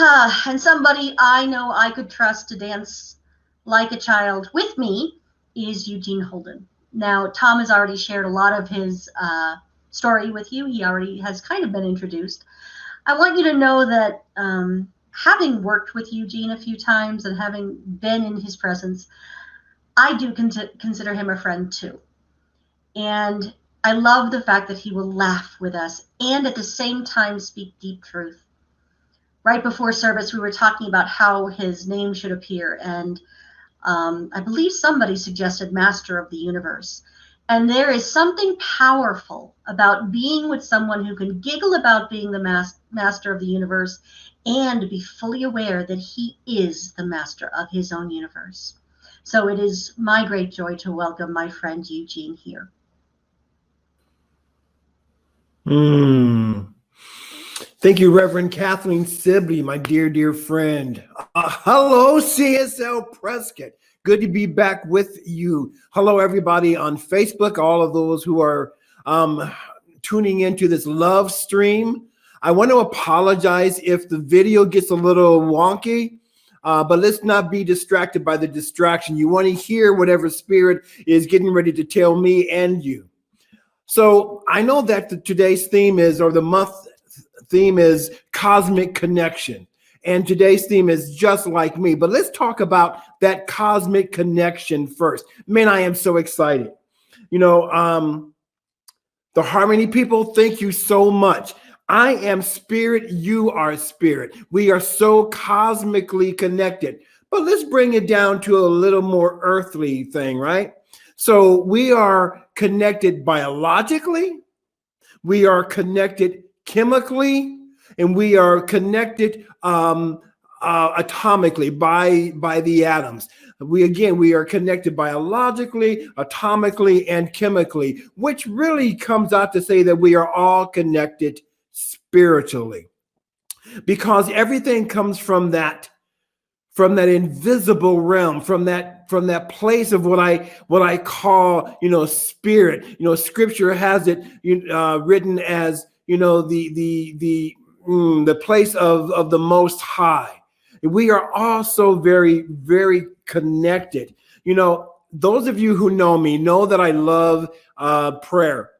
And somebody I know I could trust to dance like a child with me is Eugene Holden. Now, Tom has already shared a lot of his story with you. He already has kind of been introduced. I want you to know that having worked with Eugene a few times and having been in his presence, I do consider him a friend too. And I love the fact that he will laugh with us and at the same time speak deep truth. Right before service, we were talking about how his name should appear. And I believe somebody suggested Master of the Universe. And there is something powerful about being with someone who can giggle about being the master of the universe and be fully aware that he is the master of his own universe. So it is my great joy to welcome my friend Eugene here. Thank you, Reverend Kathleen Sibley, my dear, dear friend. Hello, CSL Prescott. Good to be back with you. Hello, everybody on Facebook, all of those who are tuning into this love stream. I want to apologize if the video gets a little wonky, but let's not be distracted by the distraction. You want to hear whatever Spirit is getting ready to tell me and you. So I know that today's theme is, or the month theme is, cosmic connection. And today's theme is just like me. But let's talk about that cosmic connection first. Man, I am so excited. You know, the Harmony people, thank you so much. I am spirit, you are spirit. We are so cosmically connected. But let's bring it down to a little more earthly thing, right? So we are connected biologically, we are connected chemically, and we are connected atomically by the atoms. We are connected biologically, atomically, and chemically, which really comes out to say that we are all connected spiritually, because everything comes from that invisible realm, from that place of what I call, spirit. Scripture has it written as, the place of the Most High. We are also very, very connected. Those of you who know me know that I love prayer.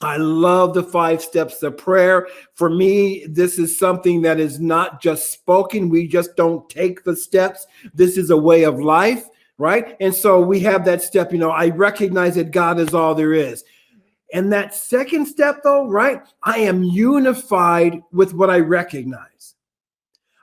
I love the 5 steps of prayer. For me, this is something that is not just spoken. We just don't take the steps. This is a way of life, right? And so we have that step, I recognize that God is all there is. And that second step, though, right? I am unified with what I recognize.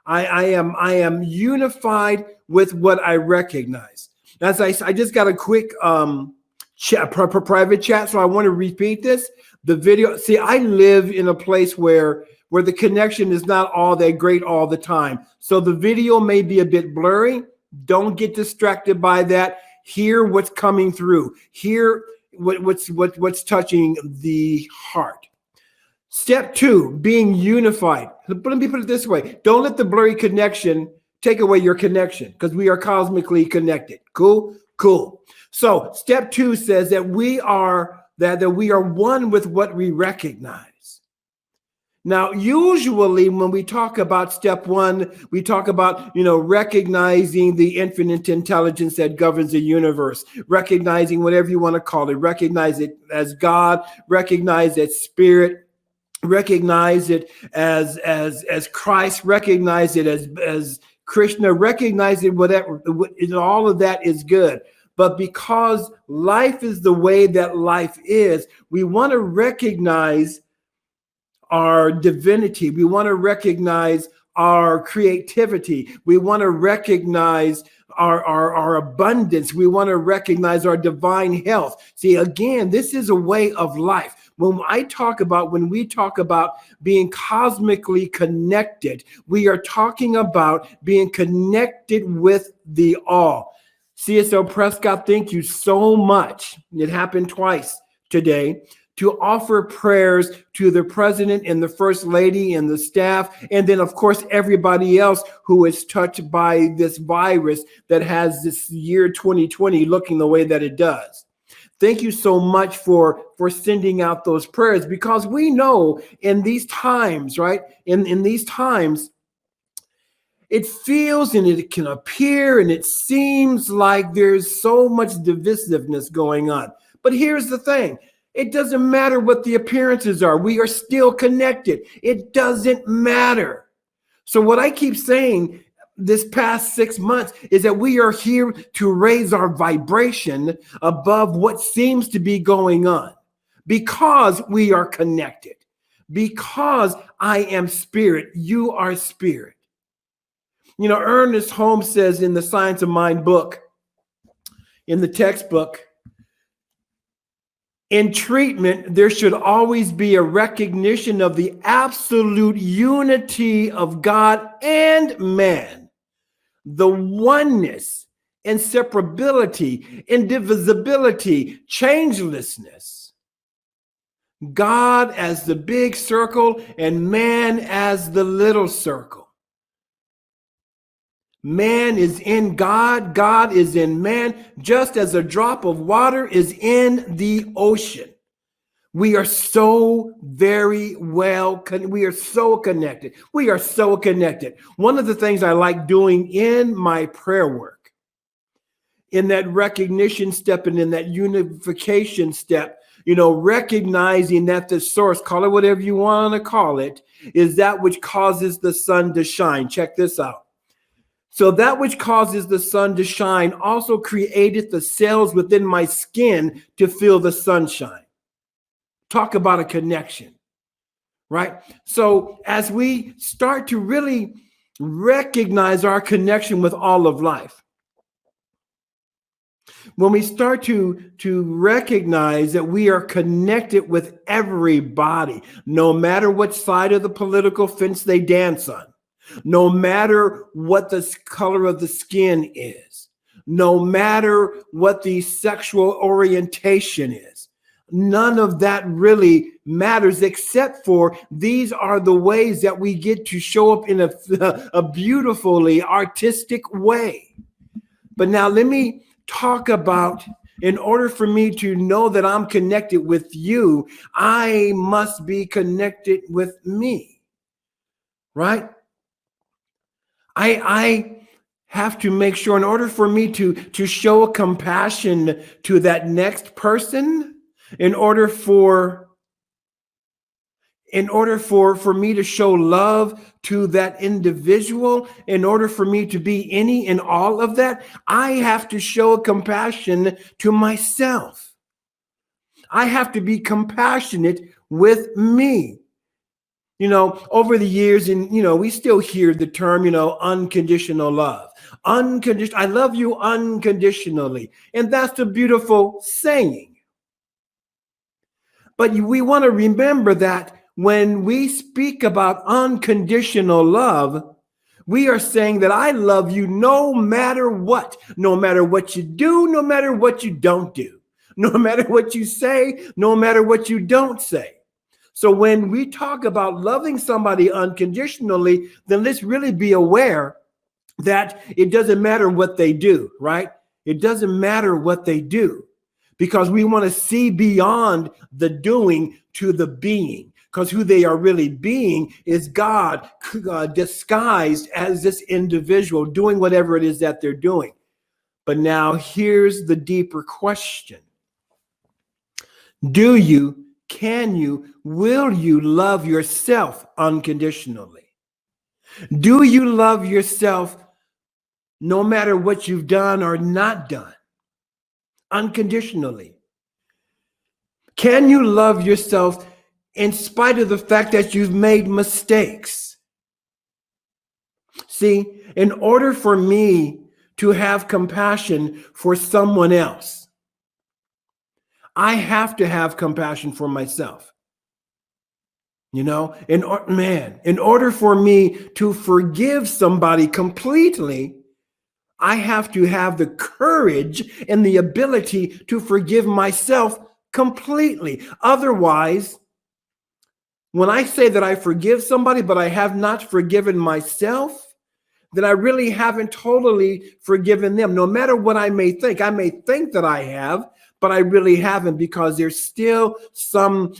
I am unified with what I recognize. As I just got a quick private chat, so I want to repeat this. The video, see, I live in a place where the connection is not all that great all the time. So the video may be a bit blurry. Don't get distracted by that. Hear what's coming through. Hear what's touching the heart. Step 2, being unified. Let me put it this way. Don't let the blurry connection take away your connection, because we are cosmically connected. Cool? Cool. So step 2 says that we are one with what we recognize. Now, usually when we talk about step 1, we talk about, recognizing the infinite intelligence that governs the universe, recognizing whatever you want to call it, recognize it as God, recognize it as spirit, recognize it as Christ, recognize it as Krishna, recognize it, whatever, all of that is good. But because life is the way that life is, we want to recognize our divinity. We want to recognize our creativity. We want to recognize our abundance. We want to recognize our divine health. See, again, this is a way of life. When we talk about being cosmically connected, we are talking about being connected with the all. CSL Prescott, thank you so much. It happened twice today, to offer prayers to the president and the first lady and the staff, and then, of course, everybody else who is touched by this virus that has this year 2020 looking the way that it does. Thank you so much for sending out those prayers, because we know in these times, right? In these times, it feels and it can appear and it seems like there's so much divisiveness going on. But here's the thing. It doesn't matter what the appearances are. We are still connected. It doesn't matter. So what I keep saying this past 6 months is that we are here to raise our vibration above what seems to be going on, because we are connected, because I am spirit, you are spirit. You know, Ernest Holmes says in the Science of Mind book, in the textbook, in treatment, there should always be a recognition of the absolute unity of God and man, the oneness, inseparability, indivisibility, changelessness. God as the big circle and man as the little circle. Man is in God, God is in man, just as a drop of water is in the ocean. We are so very well, we are so connected. We are so connected. One of the things I like doing in my prayer work, in that recognition step and in that unification step, you know, recognizing that the source, call it whatever you want to call it, is that which causes the sun to shine. Check this out. So that which causes the sun to shine also created the cells within my skin to feel the sunshine. Talk about a connection, right? So as we start to really recognize our connection with all of life, when we start to recognize that we are connected with everybody, no matter what side of the political fence they dance on, no matter what the color of the skin is, no matter what the sexual orientation is, none of that really matters, except for these are the ways that we get to show up in a beautifully artistic way. But now let me talk about, in order for me to know that I'm connected with you, I must be connected with me, right? I have to make sure, in order for me to show a compassion to that next person, in order for me to show love to that individual, in order for me to be any and all of that, I have to show a compassion to myself. I have to be compassionate with me. You know, over the years, and, you know, we still hear the term, you know, unconditional love. I love you unconditionally. And that's a beautiful saying. But we want to remember that when we speak about unconditional love, we are saying that I love you no matter what you do, no matter what you don't do, no matter what you say, no matter what you don't say. So when we talk about loving somebody unconditionally, then let's really be aware that it doesn't matter what they do, right? It doesn't matter what they do, because we want to see beyond the doing to the being, because who they are really being is God disguised as this individual doing whatever it is that they're doing. But now here's the deeper question. Do you, can you, will you love yourself unconditionally? Do you love yourself no matter what you've done or not done? Unconditionally. Can you love yourself in spite of the fact that you've made mistakes? See, in order for me to have compassion for someone else, I have to have compassion for myself. You know, in order for me to forgive somebody completely, I have to have the courage and the ability to forgive myself completely. Otherwise, when I say that I forgive somebody, but I have not forgiven myself, then I really haven't totally forgiven them. No matter what I may think that I have, but I really haven't, because there's still some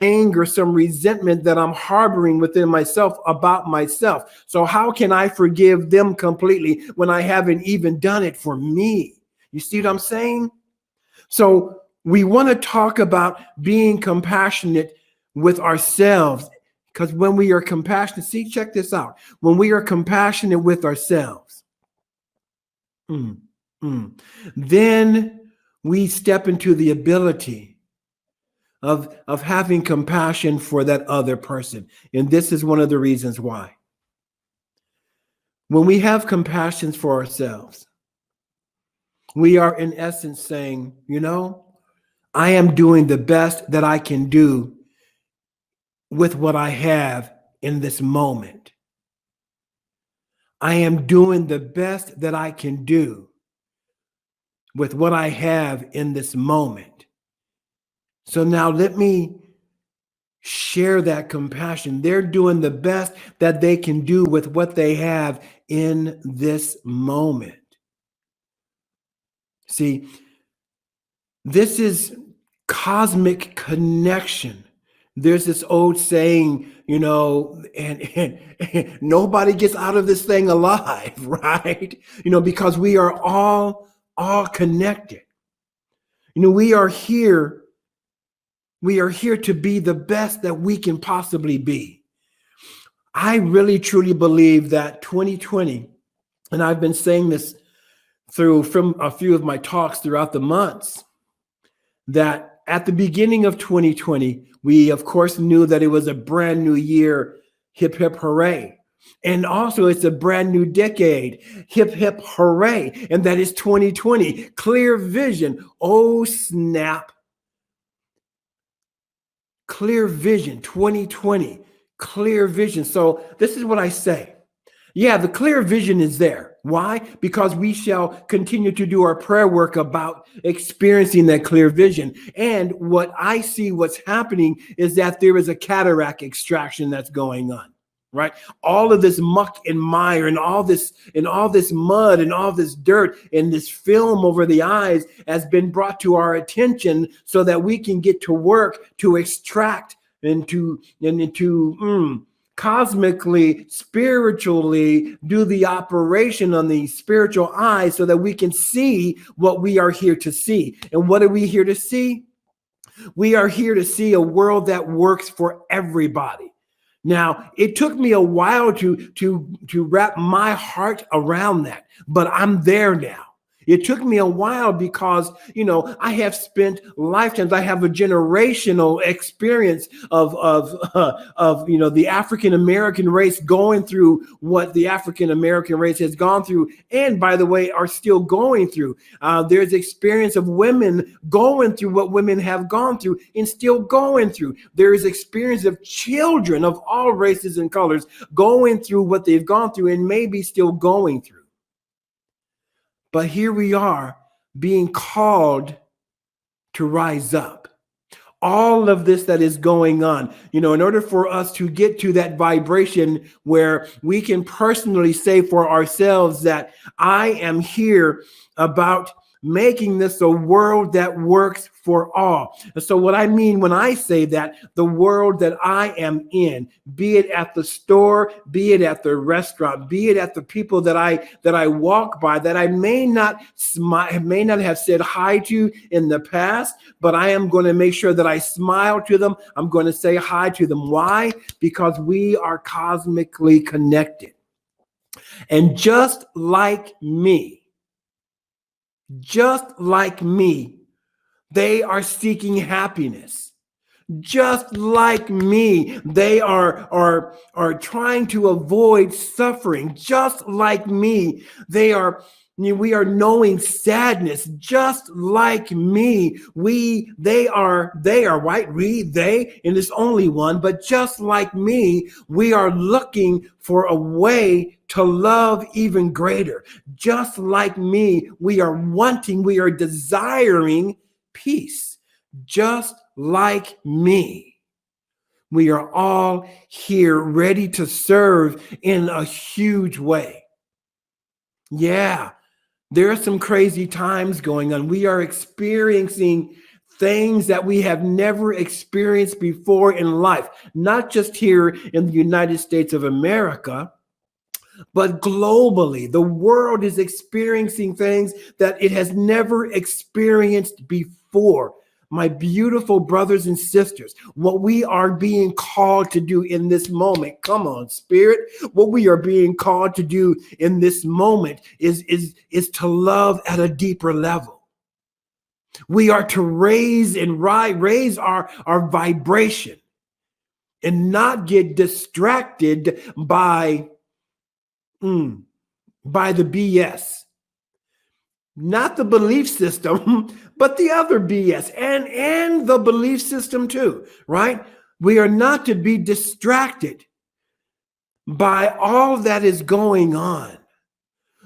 anger, some resentment that I'm harboring within myself about myself. So how can I forgive them completely when I haven't even done it for me? You see what I'm saying? So we want to talk about being compassionate with ourselves, because when we are compassionate, see, check this out. When we are compassionate with ourselves, then we step into the ability of having compassion for that other person. And this is one of the reasons why. When we have compassion for ourselves, we are in essence saying, I am doing the best that I can do with what I have in this moment. I am doing the best that I can do with what I have in this moment. So now let me share that compassion. They're doing the best that they can do with what they have in this moment. See, this is cosmic connection. There's this old saying, and nobody gets out of this thing alive, right? Because we are all connected. We are here to be the best that we can possibly be. I really truly believe that 2020, and I've been saying this from a few of my talks throughout the months, that at the beginning of 2020, we of course knew that it was a brand new year, hip hip hooray. And also it's a brand new decade, hip hip hooray. And that is 2020, clear vision. Oh snap. Clear vision, 2020, clear vision. So this is what I say. Yeah, the clear vision is there. Why? Because we shall continue to do our prayer work about experiencing that clear vision. And what I see what's happening is that there is a cataract extraction that's going on, right? All of this muck and mire and all this mud and all this dirt and this film over the eyes has been brought to our attention so that we can get to work to extract and to cosmically, spiritually do the operation on the spiritual eyes so that we can see what we are here to see. And what are we here to see? We are here to see a world that works for everybody. Now, it took me a while to wrap my heart around that, but I'm there now. It took me a while because, I have spent lifetimes. I have a generational experience of the African American race going through what the African American race has gone through, and by the way, are still going through. There's experience of women going through what women have gone through and still going through. There is experience of children of all races and colors going through what they've gone through and maybe still going through. But here we are being called to rise up. All of this that is going on, in order for us to get to that vibration where we can personally say for ourselves that I am here about making this a world that works for all. So what I mean when I say that, the world that I am in, be it at the store, be it at the restaurant, be it at the people that I walk by, that I may not have said hi to in the past, but I am going to make sure that I smile to them. I'm going to say hi to them. Why? Because we are cosmically connected. And just like me, they are seeking happiness. Just like me, they are trying to avoid suffering. Just like me, we are knowing sadness. Just like me, they are right. They, and it's only one, but just like me, we are looking for a way to love even greater. Just like me, we are desiring peace. Just like me, we are all here ready to serve in a huge way. Yeah, There are some crazy times going on. We are experiencing things that we have never experienced before in life, not just here in the United States of America, but globally. The world is experiencing things that it has never experienced before. My beautiful brothers and sisters, what we are being called to do in this moment, come on, Spirit, what we are being called to do in this moment is to love at a deeper level. We are to raise our vibration and not get distracted by the BS. Not the belief system, but the other BS and the belief system too, right? We are not to be distracted by all that is going on.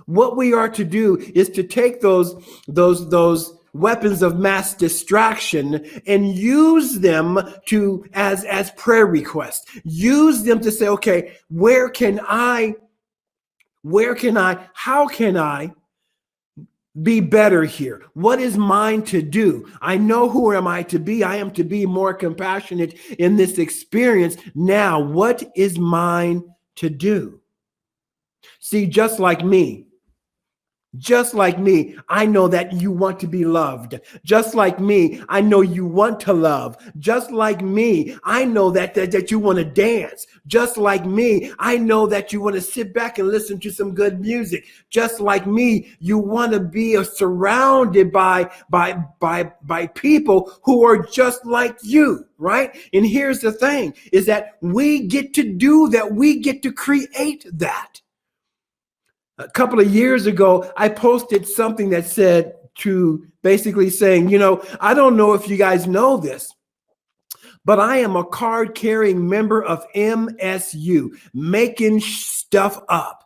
What we are to do is to take those weapons of mass distraction and use them to as prayer requests. Use them to say, okay, how can I be better here? What is mine to do? I know who am I to be. I am to be more compassionate in this experience. Now, what is mine to do? See, just like me, I know that you want to be loved. Just like me, I know you want to love. Just like me, I know that you want to dance. Just like me, I know that you want to sit back and listen to some good music. Just like me, you want to be surrounded by people who are just like you, right? And here's the thing, is that we get to do that. We get to create that. A couple of years ago, I posted something that said, to basically saying, I don't know if you guys know this, but I am a card-carrying member of MSU, making stuff up.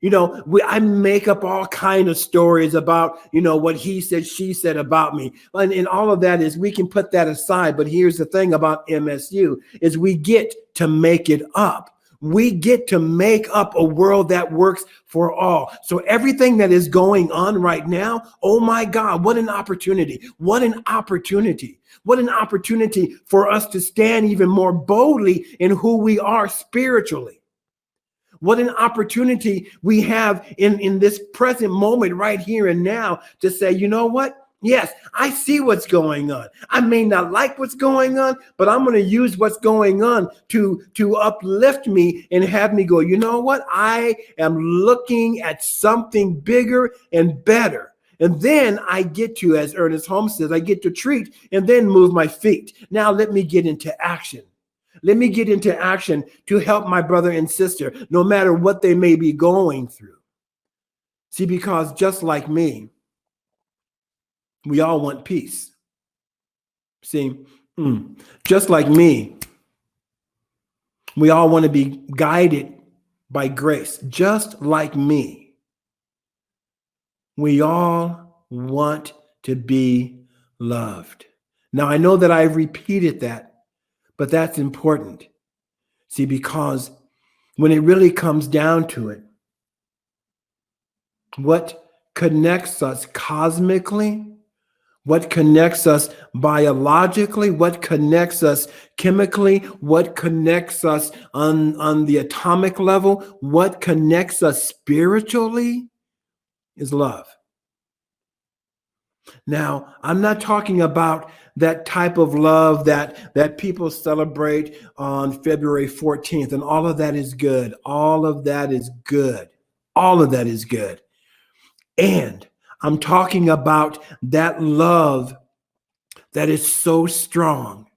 I make up all kind of stories about, what he said, she said about me. And all of that is, we can put that aside. But here's the thing about MSU is we get to make it up. We get to make up a world that works for all. So everything that is going on right now, oh my God, what an opportunity. What an opportunity. What an opportunity for us to stand even more boldly in who we are spiritually. What an opportunity we have in this present moment right here and now to say, you know what? Yes, I see what's going on. I may not like what's going on, but I'm going to use what's going on to uplift me and have me go, you know what? I am looking at something bigger and better. And then I get to, as Ernest Holmes says, I get to treat and then move my feet. Now let me get into action. Let me get into action to help my brother and sister, no matter what they may be going through. See, because just like me, we all want peace. See, just like me, we all want to be guided by grace. Just like me, we all want to be loved. Now, I know that I've repeated that, but that's important. See, because when it really comes down to it, what connects us cosmically, what connects us biologically, what connects us chemically, what connects us on the atomic level, what connects us spiritually is love. Now, I'm not talking about that type of love that people celebrate on February 14th, and all of that is good. All of that is good. All of that is good. And I'm talking about that love that is so strong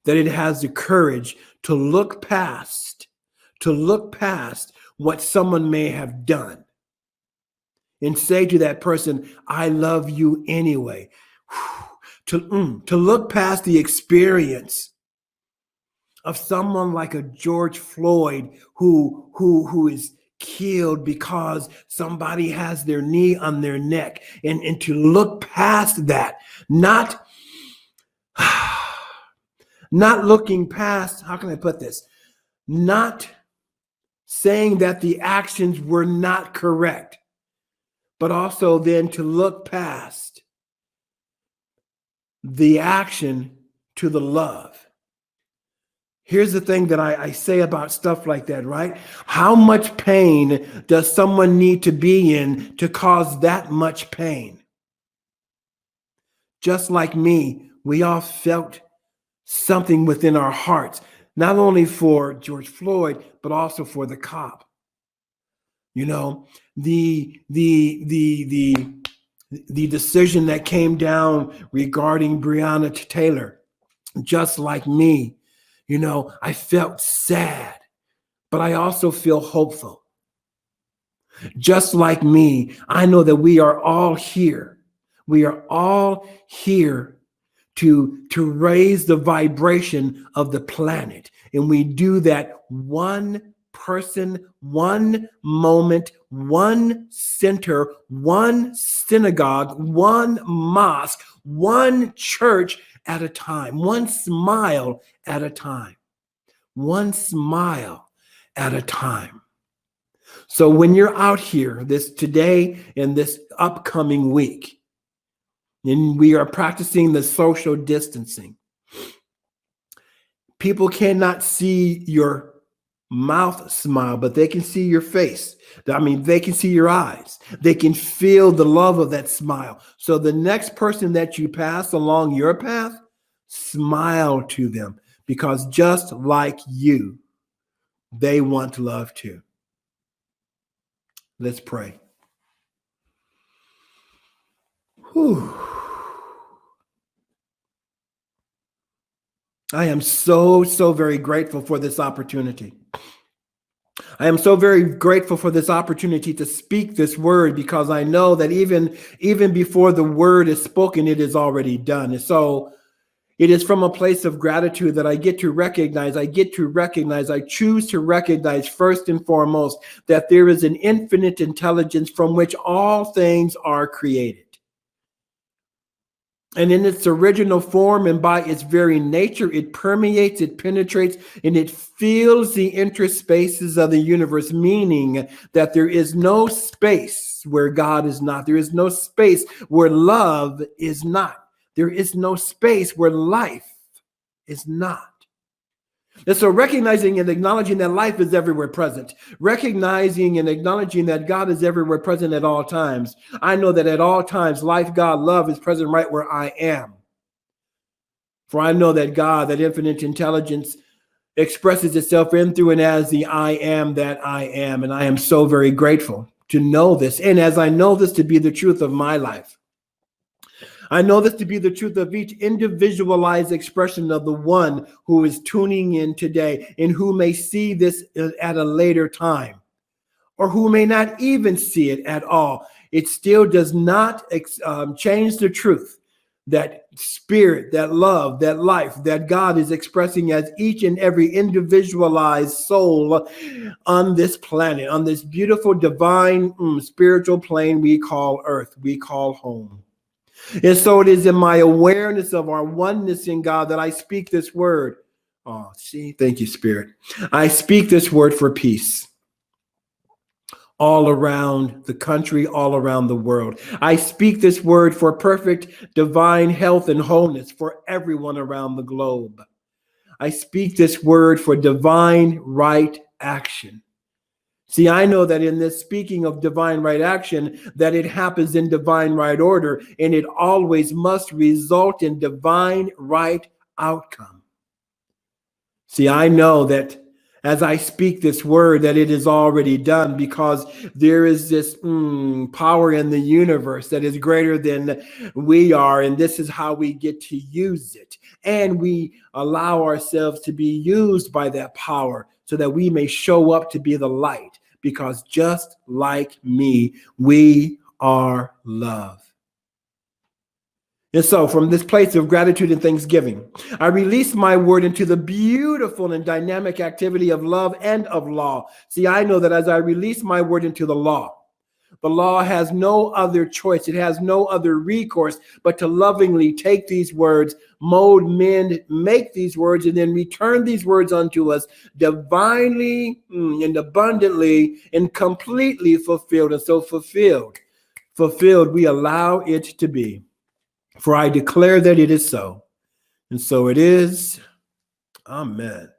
that it has the courage to look past what someone may have done and say to that person, I love you anyway. To look past the experience of someone like a George Floyd who is killed because somebody has their knee on their neck, and to look past that, not looking past, how can I put this? Not saying that the actions were not correct, but also then to look past the action to the love. Here's the thing that I say about stuff like that, right? How much pain does someone need to be in to cause that much pain? Just like me, we all felt something within our hearts, not only for George Floyd, but also for the cop. You know, the decision that came down regarding Breonna Taylor, just like me, you know, I felt sad, but I also feel hopeful. Just like me, I know that we are all here. We are all here to raise the vibration of the planet. And we do that one person, one moment, one center, one synagogue, one mosque, one church at a time, one smile at a time, one smile at a time. So when you're out here this today and this upcoming week, and we are practicing the social distancing, people cannot see your mouth smile, but they can see your face. I mean, they can see your eyes. They can feel the love of that smile. So the next person that you pass along your path, smile to them, because just like you, they want love too. Let's pray. Whew. I am so very grateful for this opportunity. I am so very grateful for this opportunity to speak this word, because I know that even before the word is spoken, it is already done. And so it is from a place of gratitude that I choose to recognize first and foremost that there is an infinite intelligence from which all things are created. And in its original form and by its very nature, it permeates, it penetrates, and it fills the interspaces of the universe, meaning that there is no space where God is not. There is no space where love is not. There is no space where life is not. And so recognizing and acknowledging that life is everywhere present, recognizing and acknowledging that God is everywhere present at all times. I know that at all times, life, God, love is present right where I am. For I know that God, that infinite intelligence, expresses itself in, through, and as the I am that I am. And I am so very grateful to know this. And as I know this to be the truth of my life, I know this to be the truth of each individualized expression of the one who is tuning in today and who may see this at a later time, or who may not even see it at all. It still does not change the truth that spirit, that love, that life, that God is expressing as each and every individualized soul on this planet, on this beautiful, divine, spiritual plane we call Earth, we call home. And so it is in my awareness of our oneness in God that I speak this word. Oh, see, thank you, Spirit. I speak this word for peace all around the country, all around the world. I speak this word for perfect divine health and wholeness for everyone around the globe. I speak this word for divine right action. See, I know that in this speaking of divine right action, that it happens in divine right order, and it always must result in divine right outcome. See, I know that as I speak this word, that it is already done, because there is this power in the universe that is greater than we are, and this is how we get to use it. And we allow ourselves to be used by that power so that we may show up to be the light, because just like me, we are love. And so from this place of gratitude and thanksgiving, I release my word into the beautiful and dynamic activity of love and of law. See, I know that as I release my word into the law has no other choice. It has no other recourse but to lovingly take these words, mold, mend, make these words, and then return these words unto us divinely and abundantly and completely fulfilled. And so fulfilled fulfilled, we allow it to be. For I declare that it is so. And so it is. Amen.